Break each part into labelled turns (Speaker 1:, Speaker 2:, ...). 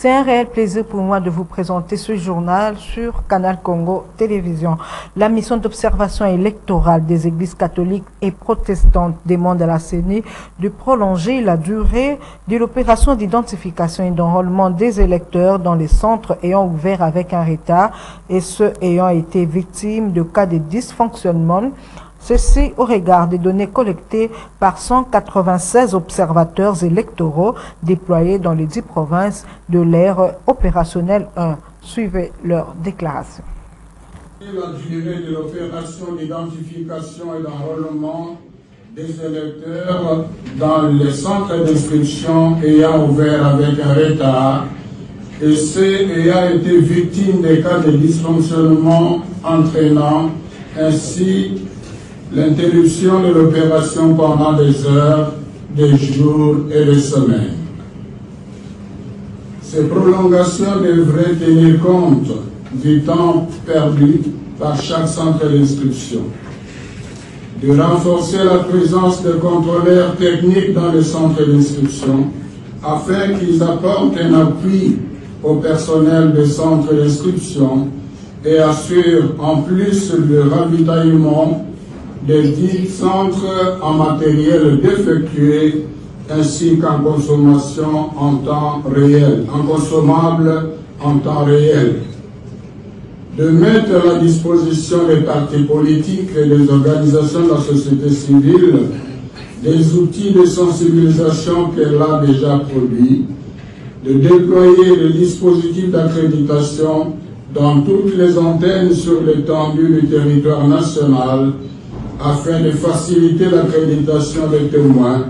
Speaker 1: C'est un réel plaisir pour moi de vous présenter ce journal sur Canal Congo Télévision. La mission d'observation électorale des églises catholiques et protestantes demande à la CENI de prolonger la durée de l'opération d'identification et d'enrôlement des électeurs dans les centres ayant ouvert avec un retard et ceux ayant été victimes de cas de dysfonctionnement. Ceci au regard des données collectées par 196 observateurs électoraux déployés dans les 10 provinces de l'ère opérationnelle 1. Suivez leur déclaration.
Speaker 2: La durée de l'opération d'identification et d'enrôlement des électeurs dans les centres d'inscription ayant ouvert avec un retard et ceux ayant été victimes des cas de dysfonctionnement entraînant ainsi l'interruption de l'opération pendant des heures, des jours et des semaines. Ces prolongations devraient tenir compte du temps perdu par chaque centre d'inscription, de renforcer la présence de contrôleurs techniques dans les centres d'inscription afin qu'ils apportent un appui au personnel des centres d'inscription et assurent en plus le ravitaillement des 10 centres en matériel défectué ainsi qu'en consommation en temps réel, en consommable en temps réel. De mettre à la disposition des partis politiques et des organisations de la société civile des outils de sensibilisation qu'elle a déjà produits, de déployer le dispositif d'accréditation dans toutes les antennes sur l'étendue du territoire national afin de faciliter l'accréditation des témoins,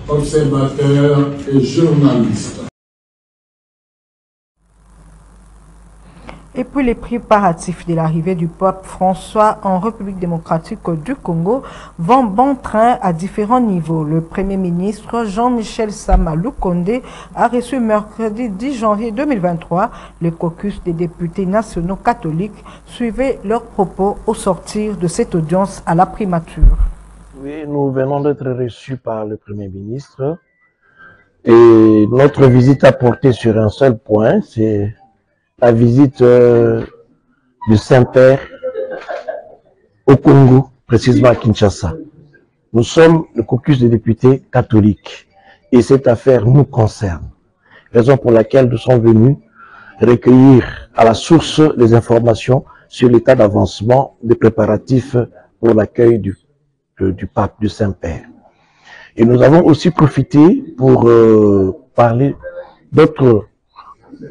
Speaker 2: observateurs et journalistes.
Speaker 1: Et puis les préparatifs de l'arrivée du pape François en République démocratique du Congo vont bon train à différents niveaux. Le Premier ministre Jean-Michel Sama Lukonde a reçu mercredi 10 janvier 2023 le caucus des députés nationaux catholiques. Suivez leurs propos au sortir de cette audience à la primature.
Speaker 3: Oui, nous venons d'être reçus par le Premier ministre et notre visite a porté sur un seul point, c'est la visite du Saint-Père au Congo, précisément à Kinshasa. Nous sommes le caucus des députés catholiques et cette affaire nous concerne. Raison pour laquelle nous sommes venus recueillir à la source des informations sur l'état d'avancement des préparatifs pour l'accueil du pape, du Saint-Père. Et nous avons aussi profité pour parler d'autres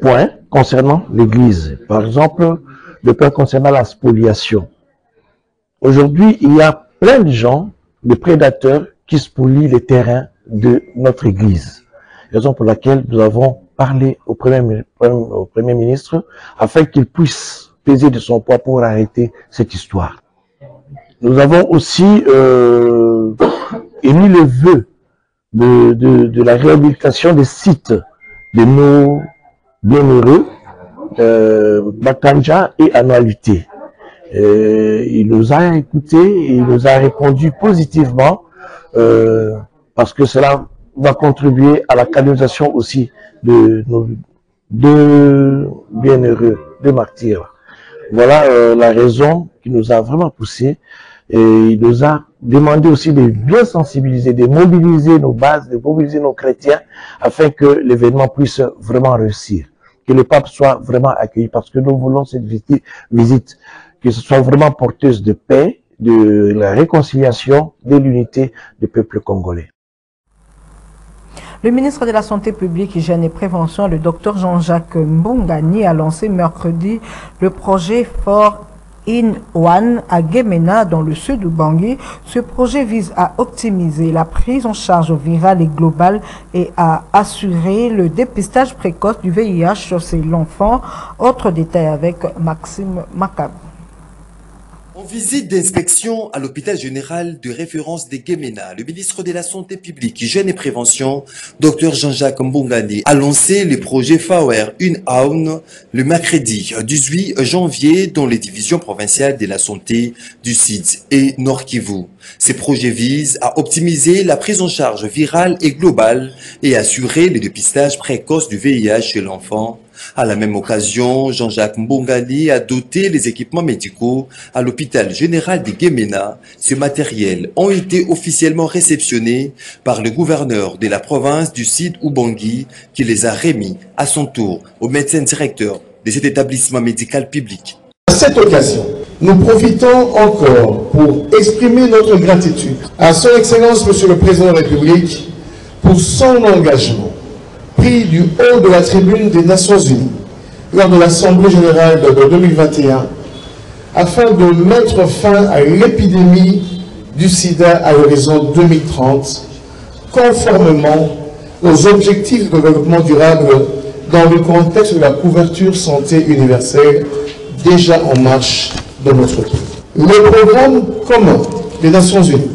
Speaker 3: points concernant l'Église. Par exemple, le point concernant la spoliation. Aujourd'hui, il y a plein de gens, de prédateurs, qui spolient les terrains de notre Église. Raison pour laquelle nous avons parlé au Premier ministre afin qu'il puisse peser de son poids pour arrêter cette histoire. Nous avons aussi émis le vœu de la réhabilitation des sites de nos bienheureux, Bakanja et Annualité. Il nous a écoutés et il nous a répondu positivement parce que cela va contribuer à la canonisation aussi de nos deux bienheureux, deux martyrs. Voilà la raison qui nous a vraiment poussé et il nous a demandé aussi de bien sensibiliser, de mobiliser nos bases, de mobiliser nos chrétiens afin que l'événement puisse vraiment réussir. Que le pape soit vraiment accueilli parce que nous voulons cette visite, que ce soit vraiment porteuse de paix, de la réconciliation, de l'unité du peuple congolais.
Speaker 1: Le ministre de la Santé publique, Hygiène et Prévention, le Dr Jean-Jacques Mbongani, a lancé mercredi le projet Fort In One à Gemena dans le sud du Bangui. Ce projet vise à optimiser la prise en charge virale et globale et à assurer le dépistage précoce du VIH chez l'enfant. Autre détail avec Maxime Macab.
Speaker 4: En visite d'inspection à l'hôpital général de référence de Gemena, le ministre de la Santé publique, Hygiène et Prévention, Dr Jean-Jacques Mbongani, a lancé le projet FAWER UNAUN le mercredi 18 janvier dans les divisions provinciales de la santé du Sud et Nord Kivu. Ces projets visent à optimiser la prise en charge virale et globale et assurer le dépistage précoce du VIH chez l'enfant À la même occasion, Jean-Jacques Mbongali a doté les équipements médicaux à l'hôpital général de Guémena. Ces matériels ont été officiellement réceptionnés par le gouverneur de la province du Sud Ubangui qui les a remis à son tour au médecin directeur de cet établissement médical public.
Speaker 5: À cette occasion, nous profitons encore pour exprimer notre gratitude à Son Excellence Monsieur le Président de la République pour son engagement pris du haut de la tribune des Nations Unies lors de l'Assemblée Générale de 2021 afin de mettre fin à l'épidémie du sida à l'horizon 2030 conformément aux objectifs de développement durable dans le contexte de la couverture santé universelle déjà en marche dans notre pays. Le programme commun des Nations Unies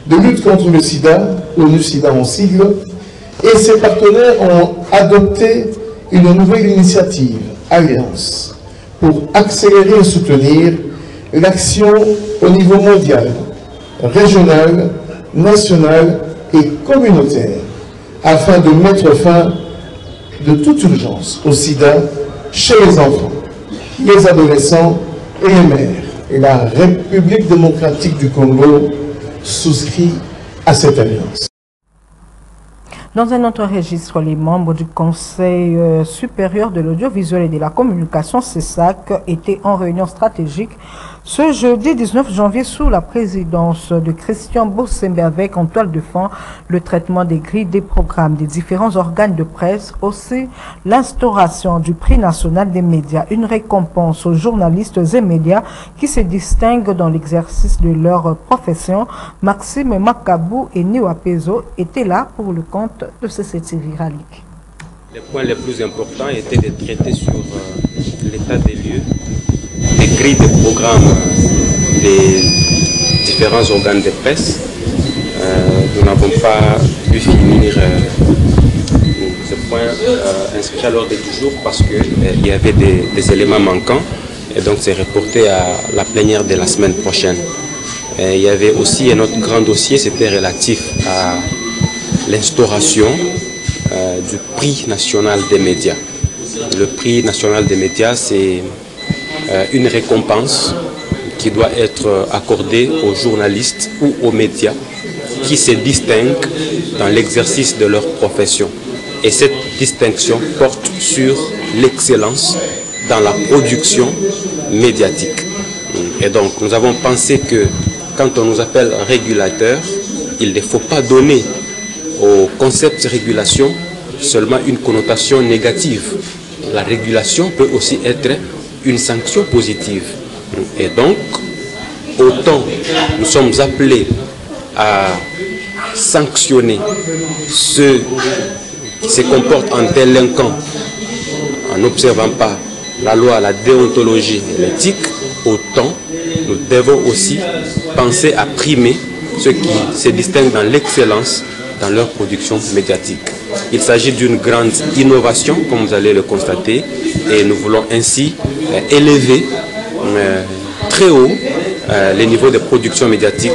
Speaker 5: de lutte contre le sida, ONU-SIDA en sigle, et ses partenaires ont adopté une nouvelle initiative, Alliance, pour accélérer et soutenir l'action au niveau mondial, régional, national et communautaire, afin de mettre fin de toute urgence au sida chez les enfants, les adolescents et les mères. Et la République démocratique du Congo souscrit à cette alliance.
Speaker 1: Dans un autre registre, les membres du Conseil supérieur de l'audiovisuel et de la communication, CESAC, étaient en réunion stratégique ce jeudi 19 janvier sous la présidence de Christian Bossembe avec en toile de fond le traitement des grilles des programmes des différents organes de presse, aussi l'instauration du prix national des médias, une récompense aux journalistes et médias qui se distinguent dans l'exercice de leur profession. Maxime Makabou et Niwa Pezo étaient là pour le compte de CCTV Viralique.
Speaker 6: Les points les plus importants étaient de traiter sur l'état des lieux, des grilles de programmes des différents organes de presse. Nous n'avons pas pu finir ce point inscrit à l'ordre du jour parce qu'il y avait des éléments manquants et donc c'est reporté à la plénière de la semaine prochaine. Et il y avait aussi un autre grand dossier, c'était relatif à l'instauration du prix national des médias. Le prix national des médias, c'est une récompense qui doit être accordée aux journalistes ou aux médias qui se distinguent dans l'exercice de leur profession. Et cette distinction porte sur l'excellence dans la production médiatique. Et donc nous avons pensé que quand on nous appelle régulateurs, il ne faut pas donner au concept régulation seulement une connotation négative. La régulation peut aussi être une sanction positive. Et donc, autant nous sommes appelés à sanctionner ceux qui se comportent en délinquants en n'observant pas la loi, la déontologie et l'éthique, autant nous devons aussi penser à primer ceux qui se distinguent dans l'excellence dans leur production médiatique. Il s'agit d'une grande innovation, comme vous allez le constater, et nous voulons ainsi élever très haut les niveaux de production médiatique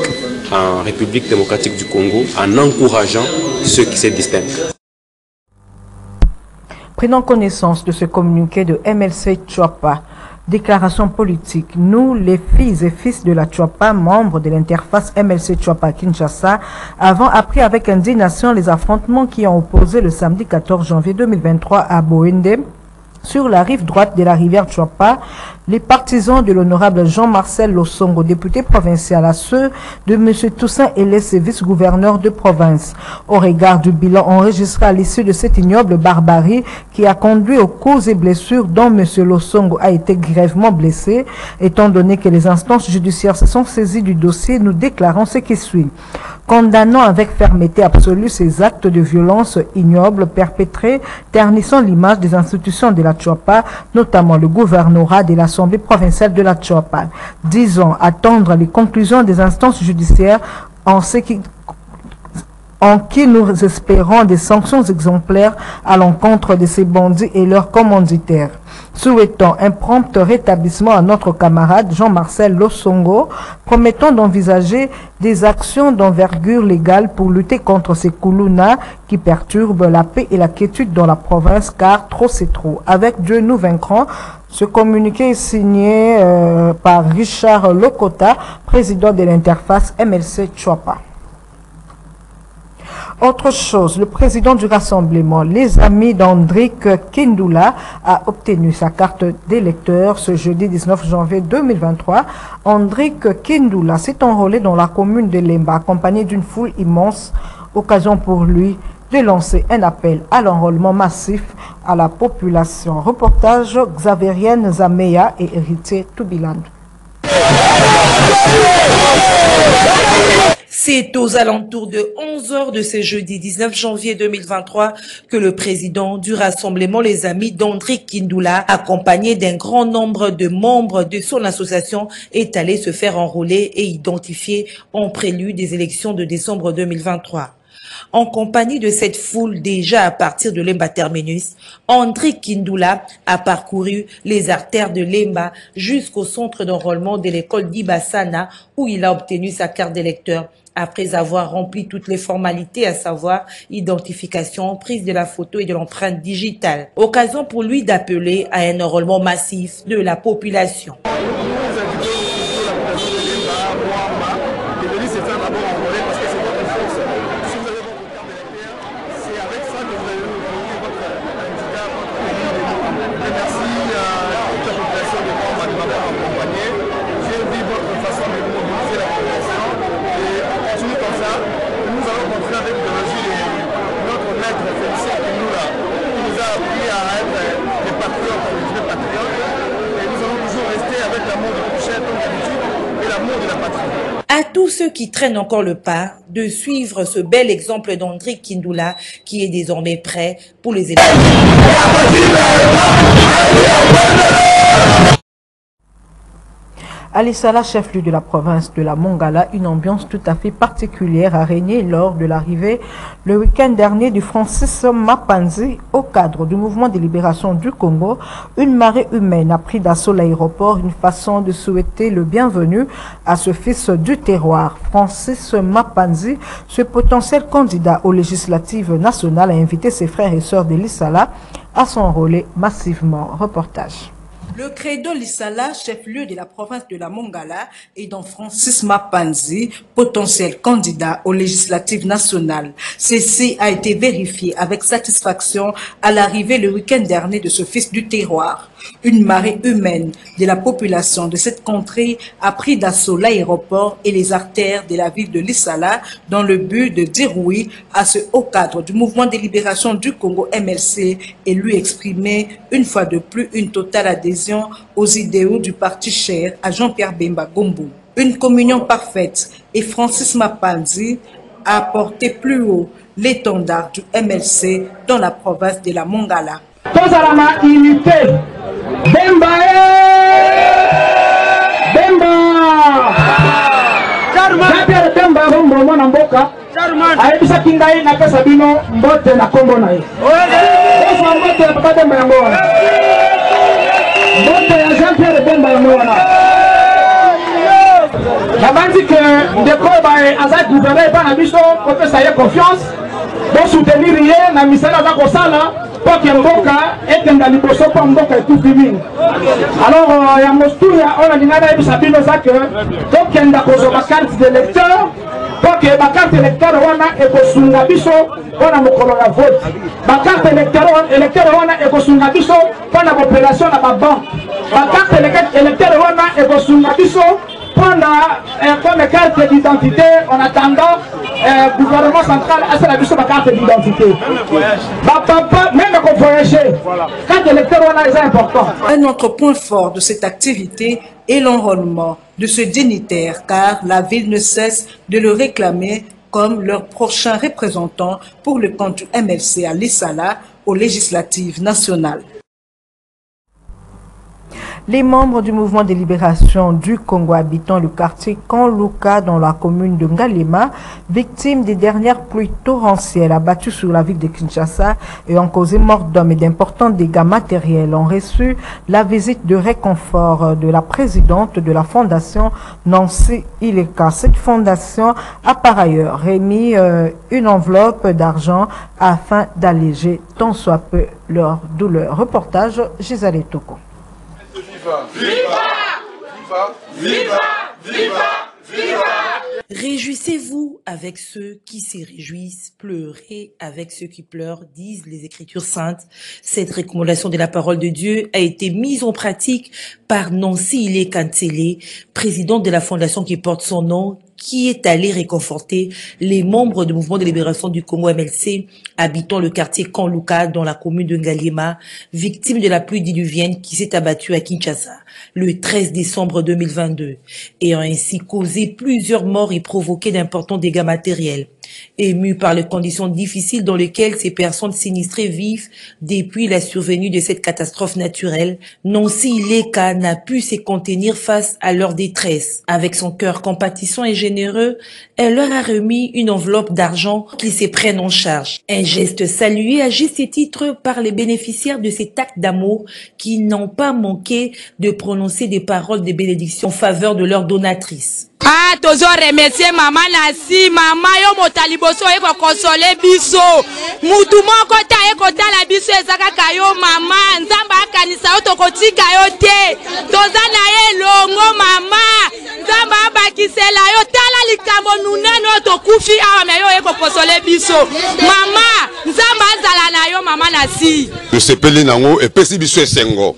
Speaker 6: en République démocratique du Congo en encourageant ceux qui se distinguent.
Speaker 1: Prenons connaissance de ce communiqué de MLC Tchouapa. Déclaration politique. Nous, les filles et fils de la Tchouapa, membres de l'interface MLC Tchouapa Kinshasa, avons appris avec indignation les affrontements qui ont opposé le samedi 14 janvier 2023 à Boende, sur la rive droite de la rivière Tchouapa, les partisans de l'honorable Jean-Marcel Losongo, député provincial, à ceux de M. Toussaint Elès, vice-gouverneur de province. Au regard du bilan enregistré à l'issue de cette ignoble barbarie qui a conduit aux causes et blessures dont M. Losongo a été grièvement blessé, étant donné que les instances judiciaires se sont saisies du dossier, nous déclarons ce qui suit. Condamnant avec fermeté absolue ces actes de violence ignobles perpétrés, ternissant l'image des institutions de la Tchouapa, notamment le gouvernorat de l'Assemblée provinciale de la Tchouapa. Disons attendre les conclusions des instances judiciaires en ce qui en qui nous espérons des sanctions exemplaires à l'encontre de ces bandits et leurs commanditaires. Souhaitons un prompt rétablissement à notre camarade Jean-Marcel Losongo, promettant d'envisager des actions d'envergure légale pour lutter contre ces koulounas qui perturbent la paix et la quiétude dans la province, car trop c'est trop. Avec Dieu nous vaincrons. Ce communiqué est signé par Richard Lokota, président de l'interface MLC Chouapa. Autre chose, le président du rassemblement, les amis d'Andrick Kindoula, a obtenu sa carte d'électeur ce jeudi 19 janvier 2023. Andrick Kindoula s'est enrôlé dans la commune de Lemba, accompagné d'une foule immense, occasion pour lui de lancer un appel à l'enrôlement massif à la population. Reportage Xavérienne Zameya et héritier Toubiland.
Speaker 7: C'est aux alentours de 11 h de ce jeudi 19 janvier 2023 que le président du rassemblement Les Amis d'Andrick Kindoula, accompagné d'un grand nombre de membres de son association, est allé se faire enrôler et identifier en prélude des élections de décembre 2023. En compagnie de cette foule déjà à partir de Lemba Terminus, Andrick Kindoula a parcouru les artères de Lemba jusqu'au centre d'enrôlement de l'école d'Ibassana où il a obtenu sa carte d'électeur après avoir rempli toutes les formalités, à savoir identification, prise de la photo et de l'empreinte digitale. Occasion pour lui d'appeler à un enrôlement massif de la population. À tous ceux qui traînent encore le pas de suivre ce bel exemple d'Andrick Kindoula qui est désormais prêt pour les élections.
Speaker 1: À Lissala, chef-lieu de la province de la Mongala, une ambiance tout à fait particulière a régné lors de l'arrivée le week-end dernier du Francis Mapanzi au cadre du mouvement de libération du Congo. Une marée humaine a pris d'assaut l'aéroport, une façon de souhaiter le bienvenu à ce fils du terroir. Francis Mapanzi, ce potentiel candidat aux législatives nationales, a invité ses frères et sœurs de Lissala à s'enrôler massivement. Reportage.
Speaker 8: Le credo Lissala, chef-lieu de la province de la Mongala, et dont Francis Mapanzi, potentiel candidat aux législatives nationales. Ceci a été vérifié avec satisfaction à l'arrivée le week-end dernier de ce fils du terroir. Une marée humaine de la population de cette contrée a pris d'assaut l'aéroport et les artères de la ville de Lissala dans le but de dire oui à ce haut cadre du mouvement de libération du Congo MLC et lui exprimer une fois de plus une totale adhésion aux idéaux du parti cher à Jean-Pierre Bemba Gombo. Une communion parfaite et Francis Mapanzi a porté plus haut l'étendard du MLC dans la province de la Mongala.
Speaker 9: Tozalama unité. Bemba Bemba Jean-Pierre Bemba Gombo mwana mboka ayebisa kingai na pesa bino mbote na kombo na ye. Esa mbote ya papa Bemba yango wana. Mbote ya Jean-Pierre Bemba yango wana. Nabandi ke ndeko bae azaki gouverneur pa na biso kopesa ye confiance pour soutenir ye na misala za kosala pour que mboka etenda liboso pa mboka etuki. Alors ya mostuya ona lingana ebisa bino za ke tokenda kozwa carte d'électeur pour que ba carte électeur wana ekosunga biso wana mokolo ya vote. Ba carte électeur wana ekosunga biso wana opération na ba banque. Ba carte électeur wana ekosunga biso comme carte d'identité en attendant le gouvernement central à la mission de carte d'identité. Même qu'on voyager, carte électeur est important.
Speaker 8: Un autre point fort de cette activité est l'enrôlement de ce dignitaire, car la ville ne cesse de le réclamer comme leur prochain représentant pour le compte du MLC à Lissala aux législatives nationales.
Speaker 1: Les membres du mouvement de libération du Congo habitant le quartier Kanluka dans la commune de Ngalema, victimes des dernières pluies torrentielles abattues sur la ville de Kinshasa et ont causé mort d'hommes et d'importants dégâts matériels, ont reçu la visite de réconfort de la présidente de la fondation Nancy Ileka. Cette fondation a par ailleurs remis une enveloppe d'argent afin d'alléger tant soit peu leur douleur. Reportage Gisèle Toko.
Speaker 7: Réjouissez-vous avec ceux qui se réjouissent, pleurez avec ceux qui pleurent, disent les Écritures saintes. Cette recommandation de la parole de Dieu a été mise en pratique par Nancy Ileka, présidente de la fondation qui porte son nom, qui est allé réconforter les membres du mouvement de libération du Congo MLC, habitant le quartier Kanluka dans la commune de Ngalema, victime de la pluie diluvienne qui s'est abattue à Kinshasa le 13 décembre 2022, ayant ainsi causé plusieurs morts et provoqué d'importants dégâts matériels. Émus par les conditions difficiles dans lesquelles ces personnes sinistrées vivent depuis la survenue de cette catastrophe naturelle, Nancy Ileka n'a pu se contenir face à leur détresse. Avec son cœur compatissant et généreux, elle leur a remis une enveloppe d'argent qu'ils se prennent en charge. Un geste salué à juste titre par les bénéficiaires de cet acte d'amour qui n'ont pas manqué de prononcer des paroles de bénédiction en faveur de leur donatrice.
Speaker 10: Ah, tozo remercier maman Nancy, maman yo motaliboso eko konsole biso. Mutu moko ta eko tala biso ezaka kayo mama, nzamba akanisa yo tokotika yo te. Toza na ye longo mama, nzamba abakisela yo tala likambo nuneno tokufi awa me yo eko konsole biso. Mama, nzamba azala na yo mama Nancy.
Speaker 11: Je sepeli nango epesi biso esengo.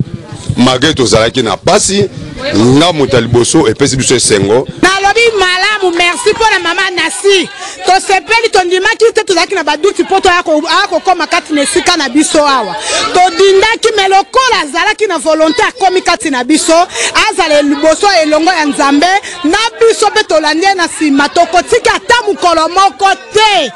Speaker 11: Malgré tozalaki na pasi, nga motaliboso epesi biso esengo.
Speaker 10: Nalobi malamu merci pour la maman Nancy. To sepeli to ndimaki te tozalaki na baduti poto ako koma kati na esika na biso awa. To dindaki melokola azalaki na volonté akomi kati na biso, azale liboso elongo ya Nzambe na biso pe tolande na sima tokotika ata mukolo moko te.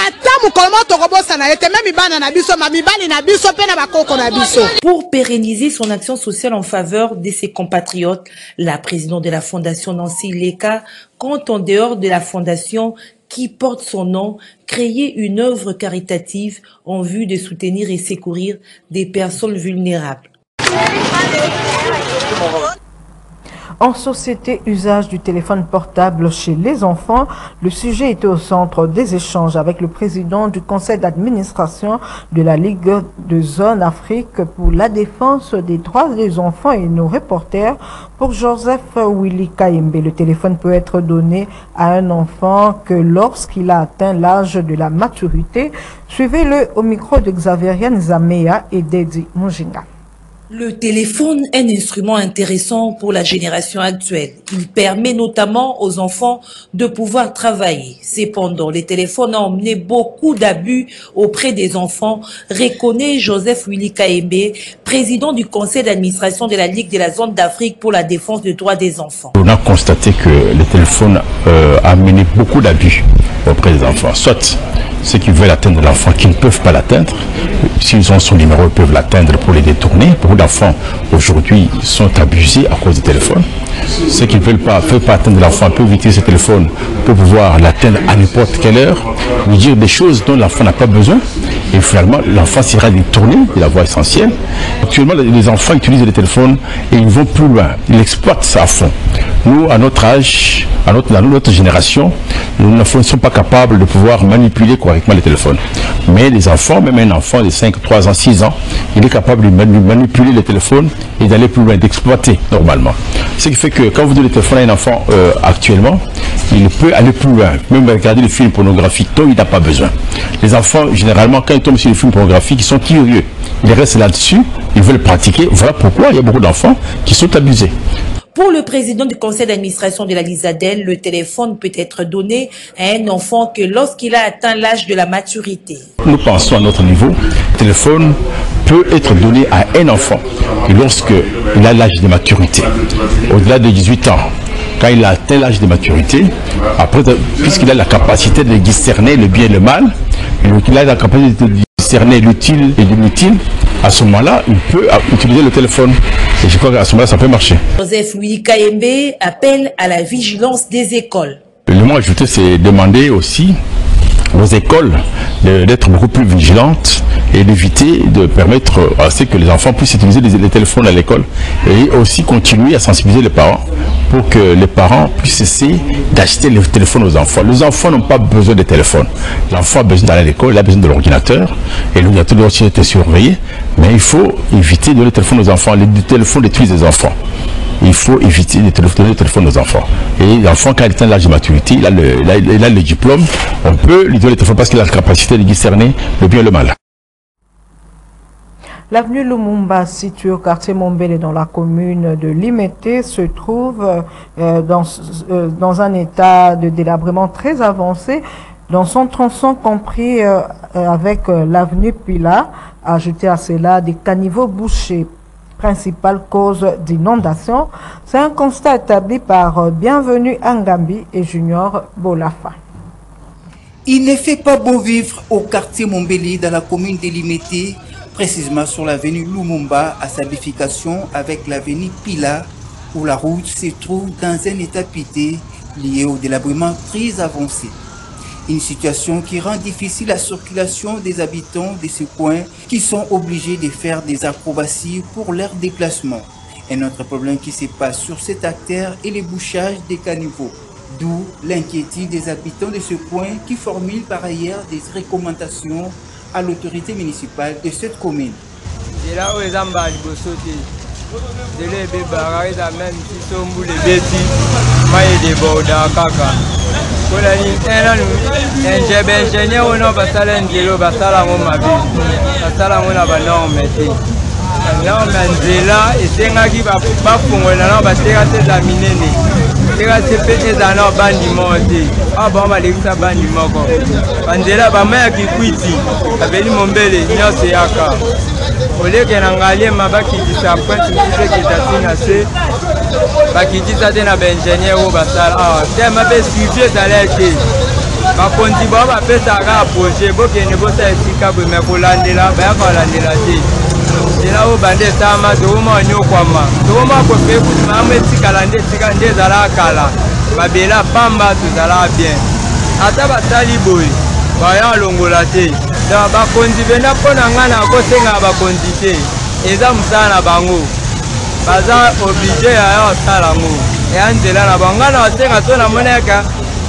Speaker 10: Ata mukolo moko tokobosana ete memi bana na biso mamibali na biso pe na bakoko na biso.
Speaker 7: Pour pérenniser son action sociale en faveur de ses compatriotes, la présidente de la fondation Nancy Ileka compte en dehors de la fondation qui porte son nom, créer une œuvre caritative en vue de soutenir et secourir des personnes vulnérables.
Speaker 1: En société, usage du téléphone portable chez les enfants, le sujet était au centre des échanges avec le président du conseil d'administration de la Ligue de Zone Afrique pour la défense des droits des enfants et nos reporters. Pour Joseph Willy Kayembe, le téléphone peut être donné à un enfant que lorsqu'il a atteint l'âge de la maturité. Suivez-le au micro de Xaverian Zamea et d'Edi Mujinga.
Speaker 7: Le téléphone est un instrument intéressant pour la génération actuelle. Il permet notamment aux enfants de pouvoir travailler. Cependant, les téléphones ont emmené beaucoup d'abus auprès des enfants, reconnaît Joseph Willy Kayembe, président du conseil d'administration de la Ligue de la zone d'Afrique pour la défense des droits des enfants.
Speaker 12: On a constaté que le téléphone a amené beaucoup d'abus auprès des enfants. Soit ceux qui veulent atteindre l'enfant qui ne peuvent pas l'atteindre, s'ils ont son numéro, ils peuvent l'atteindre pour les détourner. Beaucoup d'enfants aujourd'hui sont abusés à cause du téléphone. Ceux qui ne peuvent pas atteindre l'enfant peuvent utiliser ce téléphone pour pouvoir l'atteindre à n'importe quelle heure, lui dire des choses dont l'enfant n'a pas besoin. Et finalement, l'enfant sera détourné de la voie essentielle. Actuellement, les enfants utilisent le téléphone et ils vont plus loin. Ils exploitent ça à fond. Nous, à notre âge, dans notre génération, nous ne sommes pas capables de pouvoir manipuler correctement le téléphone. Mais les enfants, même un enfant de 5, 3 ans, 6 ans, il est capable de manipuler le téléphone et d'aller plus loin, d'exploiter normalement. Ce qui fait que quand vous donnez le téléphone à un enfant actuellement, il peut aller plus loin, même regarder les films pornographiques dont il n'a pas besoin. Les enfants, généralement, quand ils tombent sur les films pornographiques, ils sont curieux. Ils restent là-dessus, ils veulent pratiquer. Voilà pourquoi il y a beaucoup d'enfants qui sont abusés.
Speaker 7: Pour le président du conseil d'administration de la Lisadel, le téléphone peut être donné à un enfant que lorsqu'il a atteint l'âge de la maturité.
Speaker 12: Nous pensons à notre niveau, le téléphone peut être donné à un enfant lorsqu'il a l'âge de maturité. Au-delà de 18 ans, quand il a atteint l'âge de maturité, après, puisqu'il a la capacité de discerner le bien et le mal, il a la capacité de discerner l'utile et l'inutile, à ce moment-là, il peut utiliser le téléphone. Et je crois qu'à ce moment-là, ça peut marcher.
Speaker 7: Joseph Louis Kayembe appelle à la vigilance des écoles.
Speaker 12: Le mot ajouté, c'est demander aussi aux écoles d'être beaucoup plus vigilantes et d'éviter de permettre à ce que les enfants puissent utiliser les téléphones à l'école et aussi continuer à sensibiliser les parents pour que les parents puissent cesser d'acheter les téléphones aux enfants. Les enfants n'ont pas besoin de téléphone. L'enfant a besoin d'aller à l'école, il a besoin de l'ordinateur et l'ordinateur doit aussi être surveillé, mais il faut éviter de donner le téléphone aux enfants. Les téléphones détruisent les enfants. Il faut éviter de donner le téléphone aux enfants. Et l'enfant, quand il atteint l'âge de maturité, il a le diplôme, on peut lui donner le téléphone parce qu'il a la capacité de discerner le bien et le mal.
Speaker 1: L'avenue Lumumba, située au quartier Mombele dans la commune de Limete, se trouve dans un état de délabrement très avancé, dans son tronçon compris avec l'avenue Pila. Ajouté à cela des caniveaux bouchés. Principale cause d'inondation, c'est un constat établi par Bienvenue Angambi et Junior Bolafa.
Speaker 13: Il ne fait pas beau vivre au quartier Mombeli dans la commune de Limete, précisément sur l'avenue Lumumba à sa bifurcation avec l'avenue Pila, où la route se trouve dans un état piteux lié au délabrement très avancé. Une situation qui rend difficile la circulation des habitants de ce coin qui sont obligés de faire des acrobaties pour leur déplacement. Un autre problème qui se passe sur cet artère est le bouchage des caniveaux, d'où l'inquiétude des habitants de ce coin qui formulent par ailleurs des recommandations à l'autorité municipale de cette commune.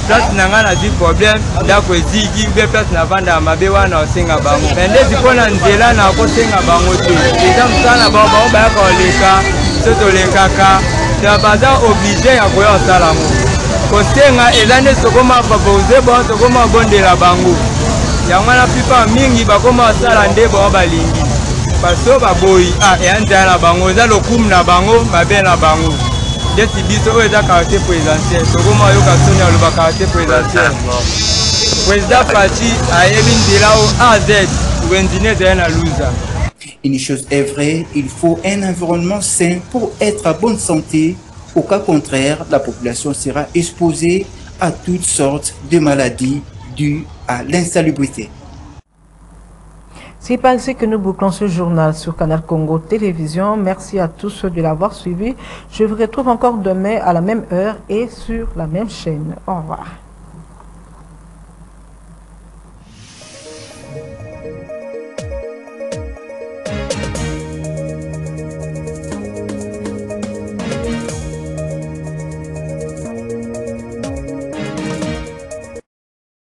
Speaker 14: place nangana di problème ndako eziki be place na vanda mabe wana osenga bango mende zipona nzela na kosenga bango te eza msana bango ba ko leka soto lekaka da baza obligé ya koya sala ngo kosenga elande sokoma favoriser bon sokoma bondela bango yango na pipa mingi bakoma sala nde bo balingi paso baboyi eanja na bango za lokumu na bango mabe na bango.
Speaker 13: Une chose est vraie, il faut un environnement sain pour être à bonne santé. Au cas contraire, la population sera exposée à toutes sortes de maladies dues à l'insalubrité.
Speaker 1: C'est ainsi que nous bouclons ce journal sur Canal Congo Télévision. Merci à tous de l'avoir suivi. Je vous retrouve encore demain à la même heure et sur la même chaîne. Au revoir.